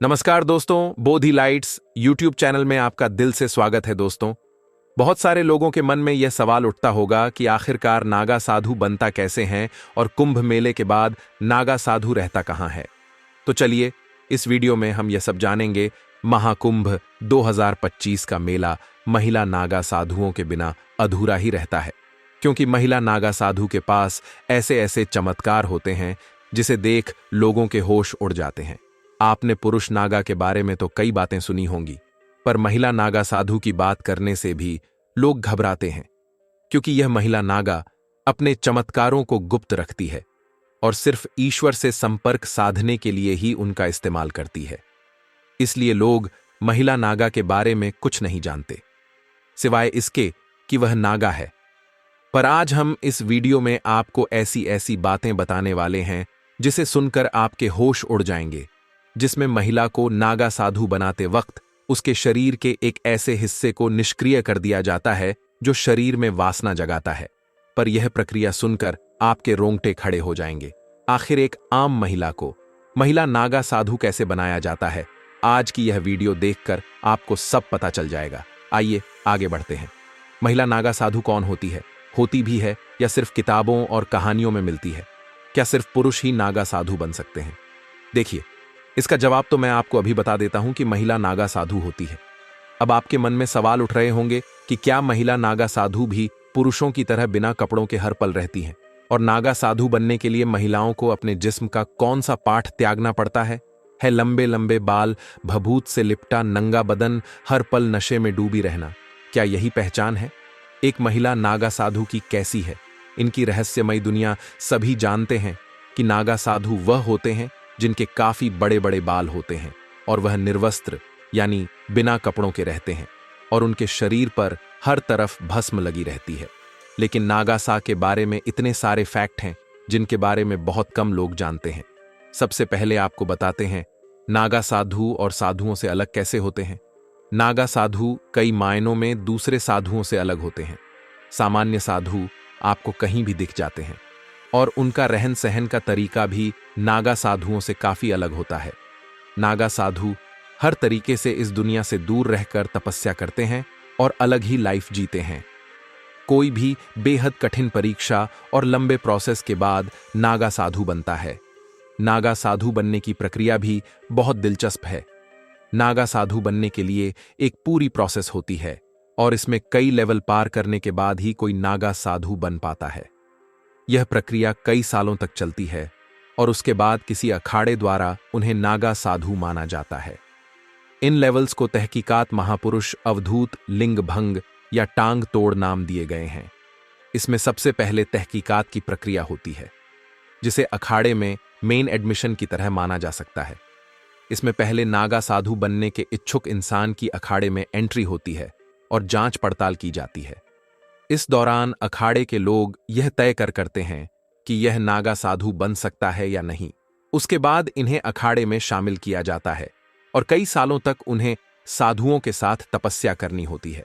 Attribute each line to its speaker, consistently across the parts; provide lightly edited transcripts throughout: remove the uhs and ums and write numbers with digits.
Speaker 1: नमस्कार दोस्तों, बोधि lights YouTube channel में आपका दिल से स्वागत है। दोस्तों, बहुत सारे लोगों के मन में यह सवाल उठता होगा कि आखिरकार नागा साधु बनता कैसे हैं और कुंभ मेले के बाद नागा साधु रहता कहां है। तो चलिए इस वीडियो में हम यह सब जानेंगे। महाकुंभ 2025 का मेला महिला नागा साधुओं के बिना अधूरा ही रहता है, क्योंकि महिला नागा साधु के पास ऐसे ऐसे चमत्कार होते हैं जिसे देख लोगों के होश उड़ जाते हैं। आपने पुरुष नागा के बारे में तो कई बातें सुनी होंगी, पर महिला नागा साधु की बात करने से भी लोग घबराते हैं, क्योंकि यह महिला नागा अपने चमत्कारों को गुप्त रखती है और सिर्फ ईश्वर से संपर्क साधने के लिए ही उनका इस्तेमाल करती है। इसलिए लोग महिला नागा के बारे में कुछ नहीं जानते, सिवाय इसके कि वह नागा है। पर आज हम इस वीडियो में आपको ऐसी ऐसी बातें बताने वाले हैं जिसे सुनकर आपके होश उड़ जाएंगे, जिसमें महिला को नागा साधु बनाते वक्त उसके शरीर के एक ऐसे हिस्से को निष्क्रिय कर दिया जाता है जो शरीर में वासना जगाता है। पर यह प्रक्रिया सुनकर आपके रोंगटे खड़े हो जाएंगे। आखिर एक आम महिला को महिला नागा साधु कैसे बनाया जाता है, आज की यह वीडियो देखकर आपको सब पता चल जाएगा। आइए आगे बढ़ते हैं। महिला नागा साधु कौन होती है, होती भी है या सिर्फ किताबों और कहानियों में मिलती है? क्या सिर्फ पुरुष ही नागा साधु बन सकते हैं? देखिए, इसका जवाब तो मैं आपको अभी बता देता हूं कि महिला नागा साधु होती है। अब आपके मन में सवाल उठ रहे होंगे कि क्या महिला नागा साधु भी पुरुषों की तरह बिना कपड़ों के हर पल रहती हैं? और नागा साधु बनने के लिए महिलाओं को अपने जिस्म का कौन सा पार्ट त्यागना पड़ता है? लंबे लंबे बाल, भभूत से लिपटा नंगा बदन, हर पल नशे में डूबी रहना, क्या यही पहचान है एक महिला नागा साधु की? कैसी है इनकी रहस्यमयी दुनिया? सभी जानते हैं कि नागा साधु वह होते हैं जिनके काफी बड़े बड़े बाल होते हैं और वह निर्वस्त्र यानी बिना कपड़ों के रहते हैं और उनके शरीर पर हर तरफ भस्म लगी रहती है। लेकिन नागा सा के बारे में इतने सारे फैक्ट हैं जिनके बारे में बहुत कम लोग जानते हैं। सबसे पहले आपको बताते हैं नागा साधु और साधुओं से अलग कैसे होते हैं। नागा साधु कई मायनों में दूसरे साधुओं से अलग होते हैं। सामान्य साधु आपको कहीं भी दिख जाते हैं और उनका रहन सहन का तरीका भी नागा साधुओं से काफी अलग होता है। नागा साधु हर तरीके से इस दुनिया से दूर रहकर तपस्या करते हैं और अलग ही लाइफ जीते हैं। कोई भी बेहद कठिन परीक्षा और लंबे प्रोसेस के बाद नागा साधु बनता है। नागा साधु बनने की प्रक्रिया भी बहुत दिलचस्प है। नागा साधु बनने के लिए एक पूरी प्रोसेस होती है और इसमें कई लेवल पार करने के बाद ही कोई नागा साधु बन पाता है। यह प्रक्रिया कई सालों तक चलती है और उसके बाद किसी अखाड़े द्वारा उन्हें नागा साधु माना जाता है। इन लेवल्स को तहकीकात महापुरुष अवधूत लिंग भंग या टांग तोड़ नाम दिए गए हैं। इसमें सबसे पहले तहकीकात की प्रक्रिया होती है, जिसे अखाड़े में मेन एडमिशन की तरह माना जा सकता है। इसमें पहले नागा साधु बनने के इच्छुक इंसान की अखाड़े में एंट्री होती है और जांच पड़ताल की जाती है। इस दौरान अखाड़े के लोग यह तय करते हैं कि यह नागा साधु बन सकता है या नहीं। उसके बाद इन्हें अखाड़े में शामिल किया जाता है और कई सालों तक उन्हें साधुओं के साथ तपस्या करनी होती है।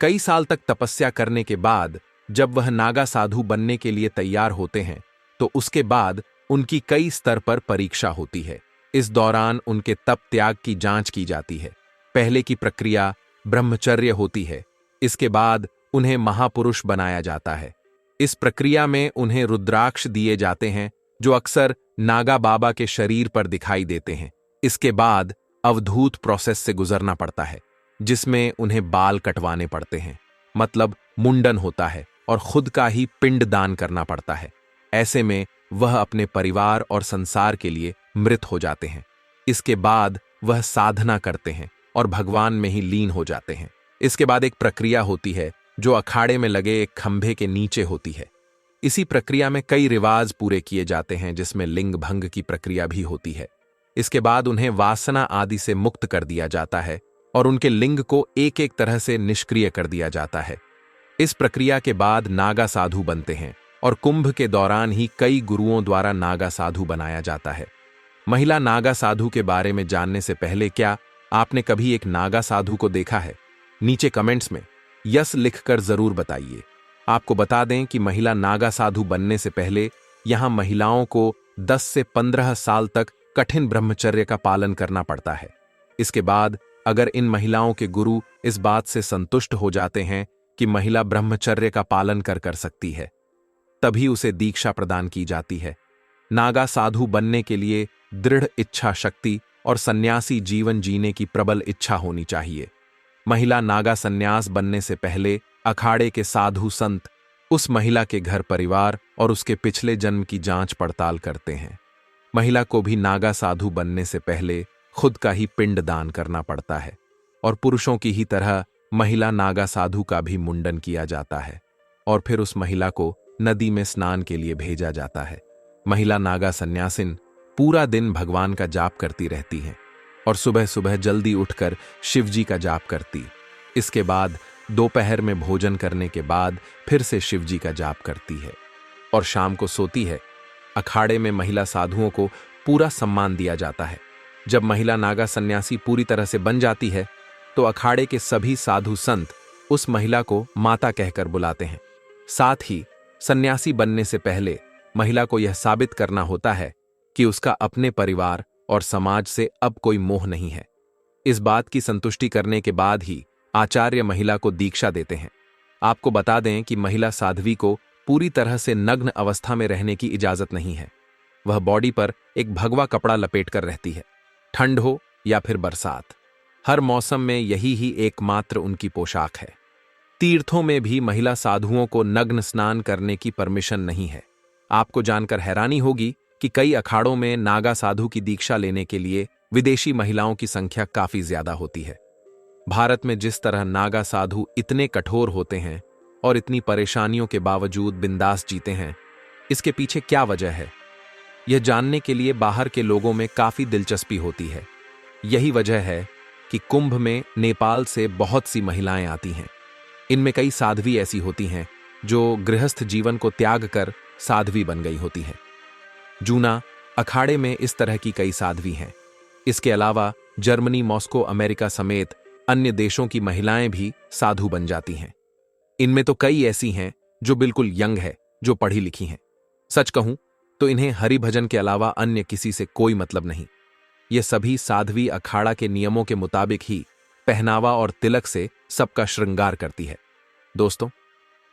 Speaker 1: कई साल तक तपस्या करने के बाद जब वह नागा साधु बनने के लिए तैयार होते हैं तो उसके बाद उनकी कई स्तर पर परीक्षा होती है। इस दौरान उनके तप त्याग की जांच की जाती है। पहले की प्रक्रिया ब्रह्मचर्य होती है। इसके बाद उन्हें महापुरुष बनाया जाता है। इस प्रक्रिया में उन्हें रुद्राक्ष दिए जाते हैं जो अक्सर नागा बाबा के शरीर पर दिखाई देते हैं। इसके बाद अवधूत प्रोसेस से गुजरना पड़ता है, जिसमें उन्हें बाल कटवाने पड़ते हैं, मतलब मुंडन होता है और खुद का ही पिंड दान करना पड़ता है। ऐसे में वह अपने परिवार और संसार के लिए मृत हो जाते हैं। इसके बाद वह साधना करते हैं और भगवान में ही लीन हो जाते हैं। इसके बाद एक प्रक्रिया होती है जो अखाड़े में लगे एक खंभे के नीचे होती है। इसी प्रक्रिया में कई रिवाज पूरे किए जाते हैं, जिसमें लिंग भंग की प्रक्रिया भी होती है। इसके बाद उन्हें वासना आदि से मुक्त कर दिया जाता है और उनके लिंग को एक एक तरह से निष्क्रिय कर दिया जाता है। इस प्रक्रिया के बाद नागा साधु बनते हैं और कुंभ के दौरान ही कई गुरुओं द्वारा नागा साधु बनाया जाता है। महिला नागा साधु के बारे में जानने से पहले क्या आपने कभी एक नागा साधु को देखा है? नीचे कमेंट्स में यस लिखकर जरूर बताइए। आपको बता दें कि महिला नागा साधु बनने से पहले यहां महिलाओं को 10 से 15 साल तक कठिन ब्रह्मचर्य का पालन करना पड़ता है। इसके बाद अगर इन महिलाओं के गुरु इस बात से संतुष्ट हो जाते हैं कि महिला ब्रह्मचर्य का पालन कर सकती है, तभी उसे दीक्षा प्रदान की जाती है। नागा साधु बनने के लिए दृढ़ इच्छा शक्ति और सन्यासी जीवन जीने की प्रबल इच्छा होनी चाहिए। महिला नागा सन्यास बनने से पहले अखाड़े के साधु संत उस महिला के घर परिवार और उसके पिछले जन्म की जांच पड़ताल करते हैं। महिला को भी नागा साधु बनने से पहले खुद का ही पिंड दान करना पड़ता है और पुरुषों की ही तरह महिला नागा साधु का भी मुंडन किया जाता है और फिर उस महिला को नदी में स्नान के लिए भेजा जाता है। महिला नागा सन्यासिन पूरा दिन भगवान का जाप करती रहती हैं और सुबह सुबह जल्दी उठकर शिव जी का जाप करती। इसके बाद दोपहर में भोजन करने के बाद फिर से शिव जी का जाप करती है और शाम को सोती है। अखाड़े में महिला साधुओं को पूरा सम्मान दिया जाता है। जब महिला नागा सन्यासी पूरी तरह से बन जाती है तो अखाड़े के सभी साधु संत उस महिला को माता कहकर बुलाते हैं। साथ ही सन्यासी बनने से पहले महिला को यह साबित करना होता है कि उसका अपने परिवार और समाज से अब कोई मोह नहीं है। इस बात की संतुष्टि करने के बाद ही आचार्य महिला को दीक्षा देते हैं। आपको बता दें कि महिला साध्वी को पूरी तरह से नग्न अवस्था में रहने की इजाजत नहीं है। वह बॉडी पर एक भगवा कपड़ा लपेटकर रहती है, ठंड हो या फिर बरसात। हर मौसम में यही ही एकमात्र उनकी पोशाक है। तीर्थों में भी महिला साधुओं को नग्न स्नान करने की परमिशन नहीं है। आपको जानकर हैरानी होगी कि कई अखाड़ों में नागा साधु की दीक्षा लेने के लिए विदेशी महिलाओं की संख्या काफी ज्यादा होती है। भारत में जिस तरह नागा साधु इतने कठोर होते हैं और इतनी परेशानियों के बावजूद बिंदास जीते हैं, इसके पीछे क्या वजह है, यह जानने के लिए बाहर के लोगों में काफी दिलचस्पी होती है। यही वजह है कि कुंभ में नेपाल से बहुत सी महिलाएं आती हैं। इनमें कई साध्वी ऐसी होती हैं जो गृहस्थ जीवन को त्याग कर साध्वी बन गई होती हैं। जूना अखाड़े में इस तरह की कई साध्वी हैं। इसके अलावा जर्मनी, मॉस्को, अमेरिका समेत अन्य देशों की महिलाएं भी साधु बन जाती हैं। इनमें तो कई ऐसी हैं जो बिल्कुल यंग है, जो पढ़ी लिखी हैं। सच कहूं तो इन्हें हरि भजन के अलावा अन्य किसी से कोई मतलब नहीं। ये सभी साध्वी अखाड़ा के नियमों के मुताबिक ही पहनावा और तिलक से सबका श्रृंगार करती है। दोस्तों,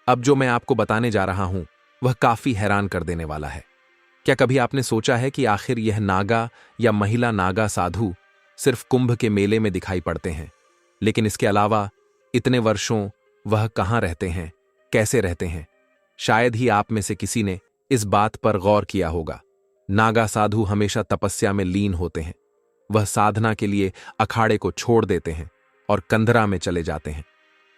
Speaker 1: अब जो मैं आपको बताने जा रहा हूं वह काफी हैरान कर देने वाला है। क्या कभी आपने सोचा है कि आखिर यह नागा या महिला नागा साधु सिर्फ कुंभ के मेले में दिखाई पड़ते हैं, लेकिन इसके अलावा इतने वर्षों वह कहां रहते हैं, कैसे रहते हैं? शायद ही आप में से किसी ने इस बात पर गौर किया होगा। नागा साधु हमेशा तपस्या में लीन होते हैं। वह साधना के लिए अखाड़े को छोड़ देते हैं और कंदरा में चले जाते हैं।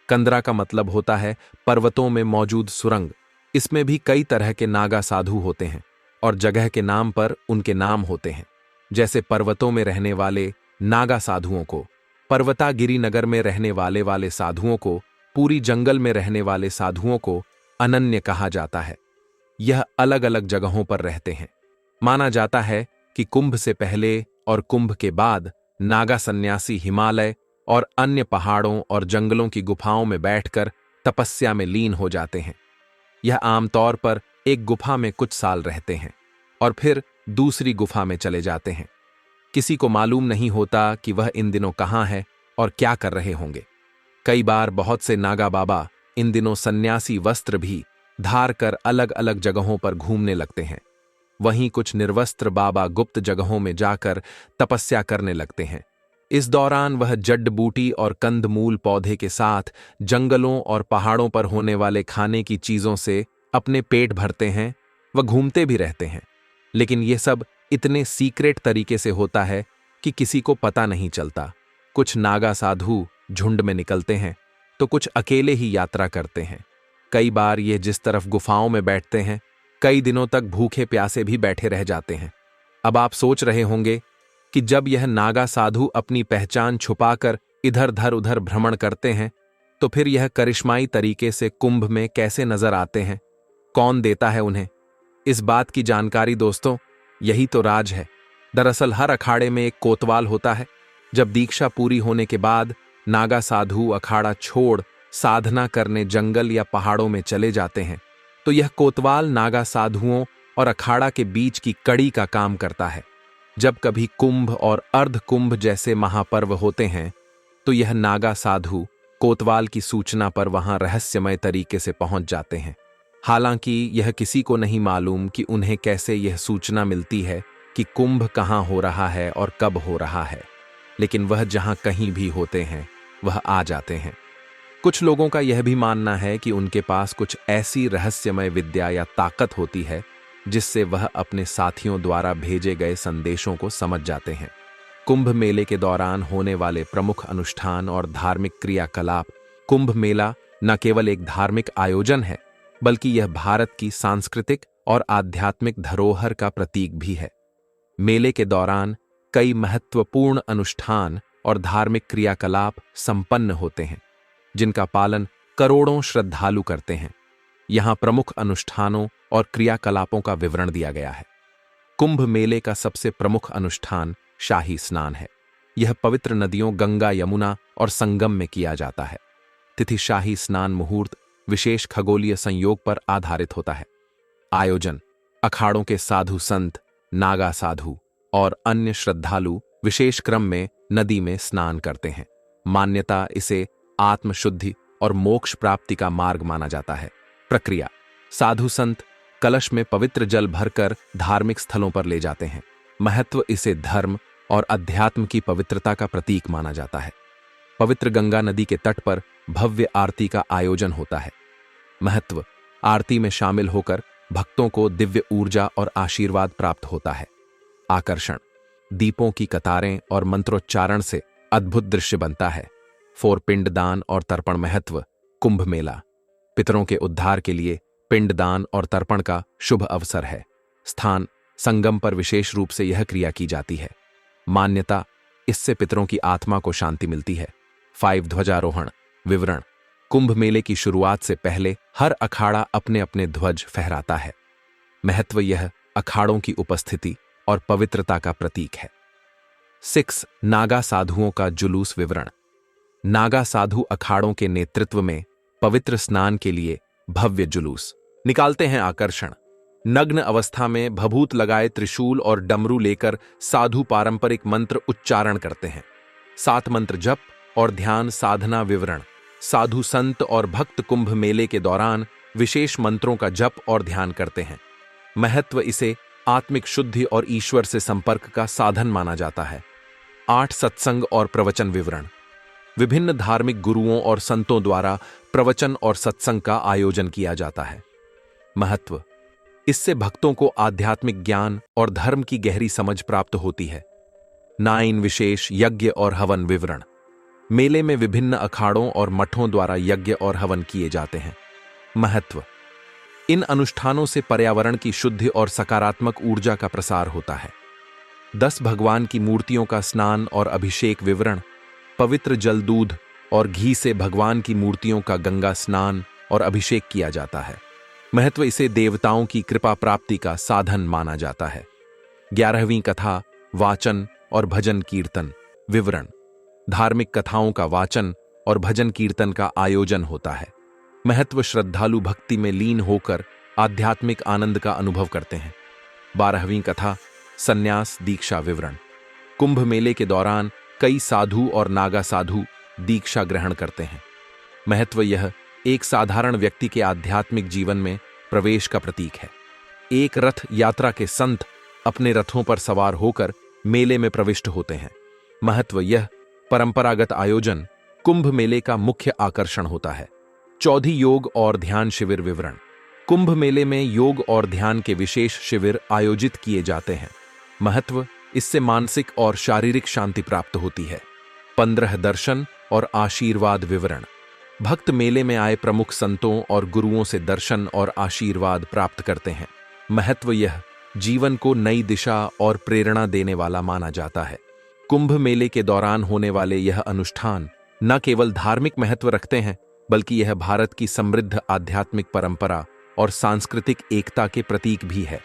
Speaker 1: कंदरा का मतलब होता है पर्वतों में मौजूद सुरंग। इसमें भी कई तरह के नागा साधु होते हैं और जगह के नाम पर उनके नाम होते हैं। जैसे पर्वतों में रहने वाले नागा साधुओं को पर्वतागिरी नगर में रहने वाले साधुओं को, पूरी जंगल में रहने वाले साधुओं को अनन्य कहा जाता है। यह अलग अलग जगहों पर रहते हैं। माना जाता है कि कुंभ से पहले और कुंभ के बाद नागा सन्यासी हिमालय और अन्य पहाड़ों और जंगलों की गुफाओं में बैठकर तपस्या में लीन हो जाते हैं। यह आमतौर पर एक गुफा में कुछ साल रहते हैं और फिर दूसरी गुफा में चले जाते हैं। किसी को मालूम नहीं होता कि वह इन दिनों कहाँ है और क्या कर रहे होंगे। कई बार बहुत से नागा बाबा इन दिनों सन्यासी वस्त्र भी धार कर अलग अलग जगहों पर घूमने लगते हैं। वहीं कुछ निर्वस्त्र बाबा गुप्त जगहों में जाकर तपस्या करने लगते हैं। इस दौरान वह जड़ बूटी और कंदमूल पौधे के साथ जंगलों और पहाड़ों पर होने वाले खाने की चीजों से अपने पेट भरते हैं। वह घूमते भी रहते हैं, लेकिन यह सब इतने सीक्रेट तरीके से होता है कि किसी को पता नहीं चलता। कुछ नागा साधु झुंड में निकलते हैं तो कुछ अकेले ही यात्रा करते हैं। कई बार ये जिस तरफ गुफाओं में बैठते हैं, कई दिनों तक भूखे प्यासे भी बैठे रह जाते हैं। अब आप सोच रहे होंगे कि जब यह नागा साधु अपनी पहचान छुपाकर इधर उधर भ्रमण करते हैं, तो फिर यह करिश्माई तरीके से कुंभ में कैसे नजर आते हैं? कौन देता है उन्हें इस बात की जानकारी? दोस्तों, यही तो राज है। दरअसल हर अखाड़े में एक कोतवाल होता है। जब दीक्षा पूरी होने के बाद नागा साधु अखाड़ा छोड़ साधना करने जंगल या पहाड़ों में चले जाते हैं, तो यह कोतवाल नागा साधुओं और अखाड़ा के बीच की कड़ी का काम करता है। जब कभी कुंभ और अर्ध कुंभ जैसे महापर्व होते हैं तो यह नागा साधु कोतवाल की सूचना पर वहां रहस्यमय तरीके से पहुंच जाते हैं। हालांकि यह किसी को नहीं मालूम कि उन्हें कैसे यह सूचना मिलती है कि कुंभ कहाँ हो रहा है और कब हो रहा है, लेकिन वह जहां कहीं भी होते हैं वह आ जाते हैं। कुछ लोगों का यह भी मानना है कि उनके पास कुछ ऐसी रहस्यमय विद्या या ताकत होती है जिससे वह अपने साथियों द्वारा भेजे गए संदेशों को समझ जाते हैं। कुंभ मेले के दौरान होने वाले प्रमुख अनुष्ठान और धार्मिक क्रियाकलाप। कुंभ मेला न केवल एक धार्मिक आयोजन है, बल्कि यह भारत की सांस्कृतिक और आध्यात्मिक धरोहर का प्रतीक भी है। मेले के दौरान कई महत्वपूर्ण अनुष्ठान और धार्मिक क्रियाकलाप संपन्न होते हैं, जिनका पालन करोड़ों श्रद्धालु करते हैं। यहाँ प्रमुख अनुष्ठानों और क्रियाकलापों का विवरण दिया गया है। कुंभ मेले का सबसे प्रमुख अनुष्ठान शाही स्नान है। यह पवित्र नदियों गंगा, यमुना और संगम में किया जाता है। तिथि शाही स्नान मुहूर्त विशेष खगोलीय संयोग पर आधारित होता है। आयोजन: अखाड़ों के साधु संत, नागा साधु और अन्य श्रद्धालु विशेष क्रम में नदी में स्नान करते हैं। मान्यता: इसे आत्मशुद्धि और मोक्ष प्राप्ति का मार्ग माना जाता है। प्रक्रिया: साधु संत कलश में पवित्र जल भरकर धार्मिक स्थलों पर ले जाते हैं। महत्व: इसे धर्म और अध्यात्म की पवित्रता का प्रतीक माना जाता है। पवित्र गंगा नदी के तट पर भव्य आरती का आयोजन होता है। महत्व: आरती में शामिल होकर भक्तों को दिव्य ऊर्जा और आशीर्वाद प्राप्त होता है। आकर्षण: दीपों की कतारें और मंत्रोच्चारण से अद्भुत दृश्य बनता है। पिंडदान और तर्पण महत्व: कुंभ मेला पितरों के उद्धार के लिए पिंडदान और तर्पण का शुभ अवसर है। स्थान: संगम पर विशेष रूप से यह क्रिया की जाती है। मान्यता: इससे पितरों की आत्मा को शांति मिलती है। ध्वजारोहण विवरण: कुंभ मेले की शुरुआत से पहले हर अखाड़ा अपने अपने ध्वज फहराता है। महत्व: यह अखाड़ों की उपस्थिति और पवित्रता का प्रतीक है। 6 नागा साधुओं का जुलूस विवरण: नागा साधु अखाड़ों के नेतृत्व में पवित्र स्नान के लिए भव्य जुलूस निकालते हैं। आकर्षण: नग्न अवस्था में भभूत लगाए त्रिशूल और डमरू लेकर साधु पारंपरिक मंत्र उच्चारण करते हैं। 7 मंत्र जप और ध्यान साधना विवरण: साधु संत और भक्त कुंभ मेले के दौरान विशेष मंत्रों का जप और ध्यान करते हैं। महत्व: इसे आत्मिक शुद्धि और ईश्वर से संपर्क का साधन माना जाता है। 8 सत्संग और प्रवचन विवरण: विभिन्न धार्मिक गुरुओं और संतों द्वारा प्रवचन और सत्संग का आयोजन किया जाता है। महत्व: इससे भक्तों को आध्यात्मिक ज्ञान और धर्म की गहरी समझ प्राप्त होती है। 9 विशेष यज्ञ और हवन विवरण: मेले में विभिन्न अखाड़ों और मठों द्वारा यज्ञ और हवन किए जाते हैं। महत्व: इन अनुष्ठानों से पर्यावरण की शुद्धि और सकारात्मक ऊर्जा का प्रसार होता है। 10 भगवान की मूर्तियों का स्नान और अभिषेक विवरण: पवित्र जल, दूध और घी से भगवान की मूर्तियों का गंगा स्नान और अभिषेक किया जाता है। महत्व: इसे देवताओं की कृपा प्राप्ति का साधन माना जाता है। 11वीं कथा, वाचन और भजन कीर्तन विवरण: धार्मिक कथाओं का वाचन और भजन कीर्तन का आयोजन होता है। महत्व: श्रद्धालु भक्ति में लीन होकर आध्यात्मिक आनंद का अनुभव करते हैं। 12वीं कथा, संन्यास दीक्षा विवरण: कुंभ मेले के दौरान कई साधु और नागा साधु दीक्षा ग्रहण करते हैं। महत्व: यह एक साधारण व्यक्ति के आध्यात्मिक जीवन में प्रवेश का प्रतीक है। एक रथ यात्रा के संत अपने रथों पर सवार होकर मेले में प्रविष्ट होते हैं। महत्व: यह परंपरागत आयोजन कुंभ मेले का मुख्य आकर्षण होता है। 14 योग और ध्यान शिविर विवरण: कुंभ मेले में योग और ध्यान के विशेष शिविर आयोजित किए जाते हैं। महत्व: इससे मानसिक और शारीरिक शांति प्राप्त होती है। 15 दर्शन और आशीर्वाद विवरण: भक्त मेले में आए प्रमुख संतों और गुरुओं से दर्शन और आशीर्वाद प्राप्त करते हैं। महत्व: यह जीवन को नई दिशा और प्रेरणा देने वाला माना जाता है। कुंभ मेले के दौरान होने वाले यह अनुष्ठान न केवल धार्मिक महत्व रखते हैं, बल्कि यह भारत की समृद्ध आध्यात्मिक परंपरा और सांस्कृतिक एकता के प्रतीक भी है।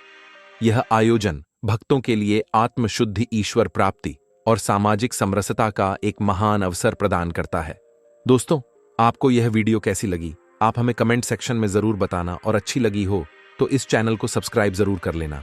Speaker 1: यह आयोजन भक्तों के लिए आत्मशुद्धि, ईश्वर प्राप्ति और सामाजिक समरसता का एक महान अवसर प्रदान करता है। दोस्तों, आपको यह वीडियो कैसी लगी? आप हमें कमेंट सेक्शन में जरूर बताना, और अच्छी लगी हो तो इस चैनल को सब्सक्राइब जरूर कर लेना।